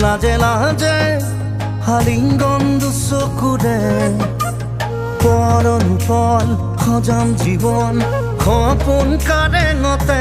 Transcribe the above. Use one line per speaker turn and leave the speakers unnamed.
লাজে লাজে আলিঙ্গন দুচকুৰে পৰণ পল সজাম জীৱন সপোন কাৰেঙতে